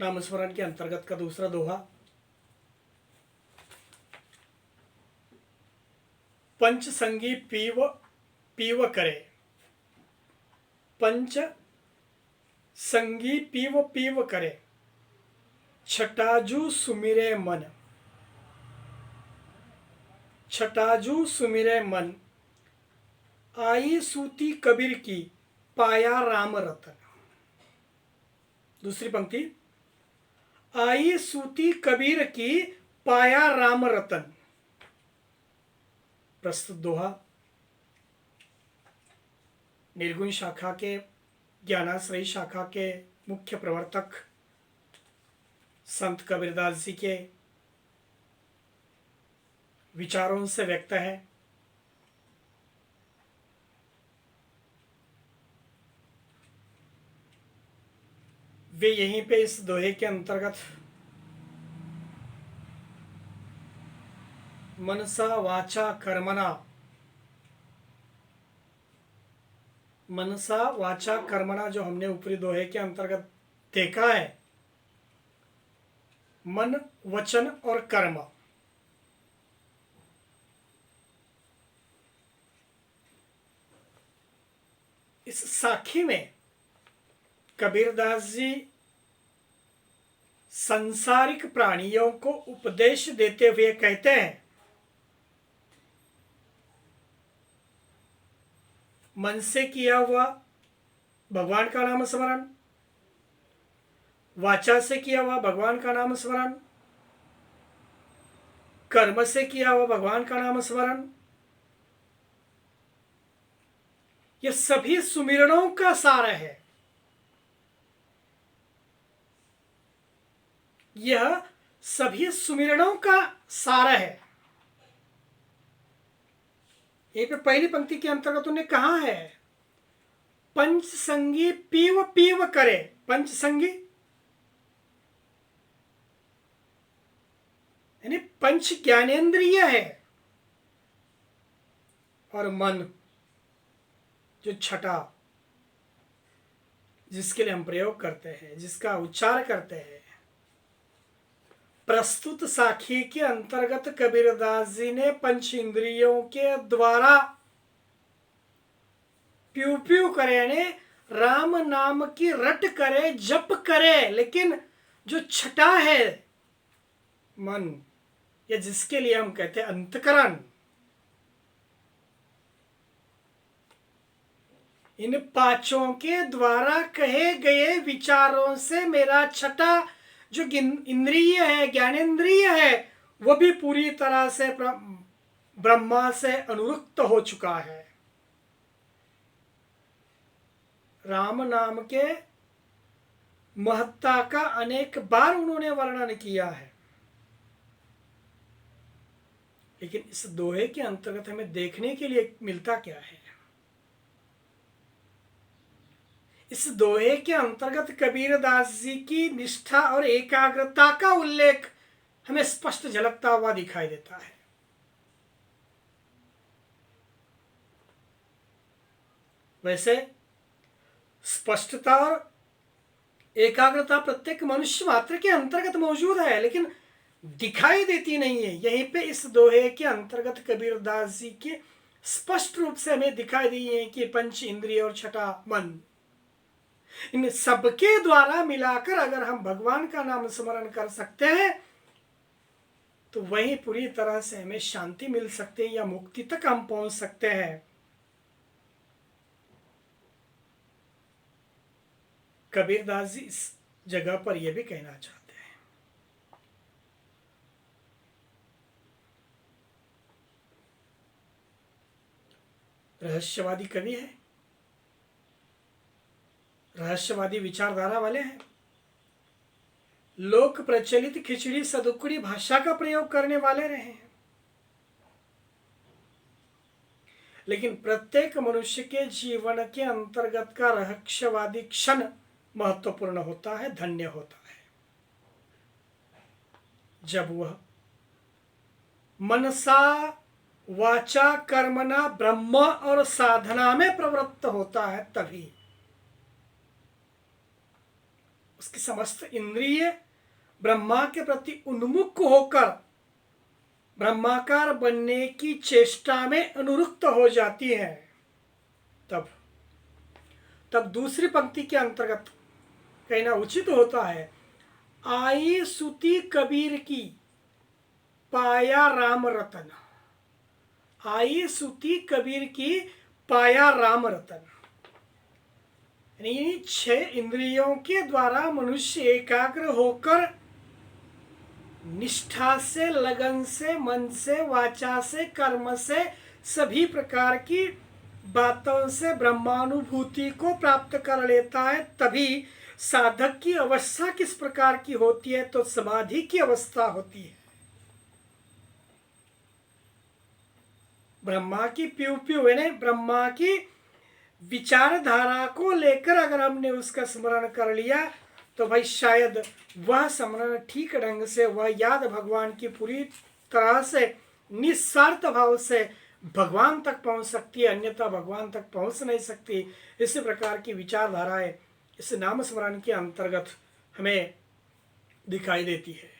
नामस्मरण के अंतर्गत का दूसरा दोहा। पंच संगी पीव पीव करे, पंच संगी पीव पीव करे, छटाजू सुमिरे मन, छटाजू सुमिरे मन, आई सूती कबीर की पाया राम रतन। दूसरी पंक्ति, आई सूती कबीर की पाया राम रतन। प्रस्तुत दोहा निर्गुण शाखा के ज्ञानाश्रयी शाखा के मुख्य प्रवर्तक संत कबीरदास जी के विचारों से व्यक्त है। वे यहीं पे इस दोहे के अंतर्गत मनसा वाचा कर्मणा, मनसा वाचा कर्मणा जो हमने ऊपरी दोहे के अंतर्गत देखा है, मन वचन और कर्म, इस साखी में कबीरदास जी सांसारिक प्राणियों को उपदेश देते हुए कहते हैं, मन से किया हुआ भगवान का नाम स्मरण, वाचा से किया हुआ भगवान का नाम स्मरण, कर्म से किया हुआ भगवान का नाम स्मरण, ये सभी सुमिरणों का सार है। यह सभी सुमिरणों का सार है। ये पे पहली पंक्ति के अंतर्गत उन्हें कहा है, पंच संगी पीव पीव करे। पंच संगी यानी पंच ज्ञानेन्द्रिय है, और मन जो छठा जिसके लिए हम प्रयोग करते हैं, जिसका उच्चार करते हैं। प्रस्तुत साखी के अंतर्गत कबीरदास जी ने पंच इंद्रियों के द्वारा प्यू प्यू करे यानी राम नाम की रट करे, जप करे, लेकिन जो छठा है मन, या जिसके लिए हम कहते हैं अंतकरण, इन पांचों के द्वारा कहे गए विचारों से मेरा छठा जो इंद्रिय है, ज्ञानेन्द्रिय है, वह भी पूरी तरह से ब्रह्मा से अनुरुक्त हो चुका है। राम नाम के महत्ता का अनेक बार उन्होंने वर्णन किया है, लेकिन इस दोहे के अंतर्गत हमें देखने के लिए मिलता क्या है? इस दोहे के अंतर्गत कबीरदास जी की निष्ठा और एकाग्रता का उल्लेख हमें स्पष्ट झलकता हुआ दिखाई देता है। वैसे स्पष्टता और एकाग्रता प्रत्येक मनुष्य मात्र के अंतर्गत मौजूद है, लेकिन दिखाई देती नहीं है। यहीं पे इस दोहे के अंतर्गत कबीरदास जी के स्पष्ट रूप से हमें दिखाई दी है कि पंच इंद्रिय और छठा मन, इन सबके द्वारा मिलाकर अगर हम भगवान का नाम स्मरण कर सकते हैं तो वहीं पूरी तरह से हमें शांति मिल सकती है, या मुक्ति तक हम पहुंच सकते हैं। कबीरदास जी इस जगह पर यह भी कहना चाहते हैं, रहस्यवादी कवि है, रहस्यवादी विचारधारा वाले हैं, लोक प्रचलित खिचड़ी सदुक्कड़ी भाषा का प्रयोग करने वाले रहे हैं, लेकिन प्रत्येक मनुष्य के जीवन के अंतर्गत का रहस्यवादी क्षण महत्वपूर्ण होता है, धन्य होता है, जब वह मनसा वाचा कर्मणा ब्रह्म और साधना में प्रवृत्त होता है। तभी उसकी समस्त इंद्रिय ब्रह्मा के प्रति उन्मुख होकर ब्रह्माकार बनने की चेष्टा में अनुरुक्त हो जाती है। तब दूसरी पंक्ति के अंतर्गत कहना उचित होता है, आई सुती कबीर की पाया राम रतन। आई सुती कबीर की पाया राम रतन, यानी 6 इंद्रियों के द्वारा मनुष्य एकाग्र होकर निष्ठा से, लगन से, मन से, वाचा से, कर्म से, सभी प्रकार की बातों से ब्रह्मानुभूति को प्राप्त कर लेता है। तभी साधक की अवस्था किस प्रकार की होती है? तो समाधि की अवस्था होती है। ब्रह्मा की प्यू प्यू यानी ब्रह्मा की विचारधारा को लेकर अगर हमने उसका स्मरण कर लिया तो भाई शायद वह स्मरण ठीक ढंग से, वह याद भगवान की पूरी तरह से निस्वार्थ भाव से भगवान तक पहुंच सकती है, अन्यथा भगवान तक पहुंच नहीं सकती। इसी प्रकार की विचारधाराएं इस नाम स्मरण के अंतर्गत हमें दिखाई देती है।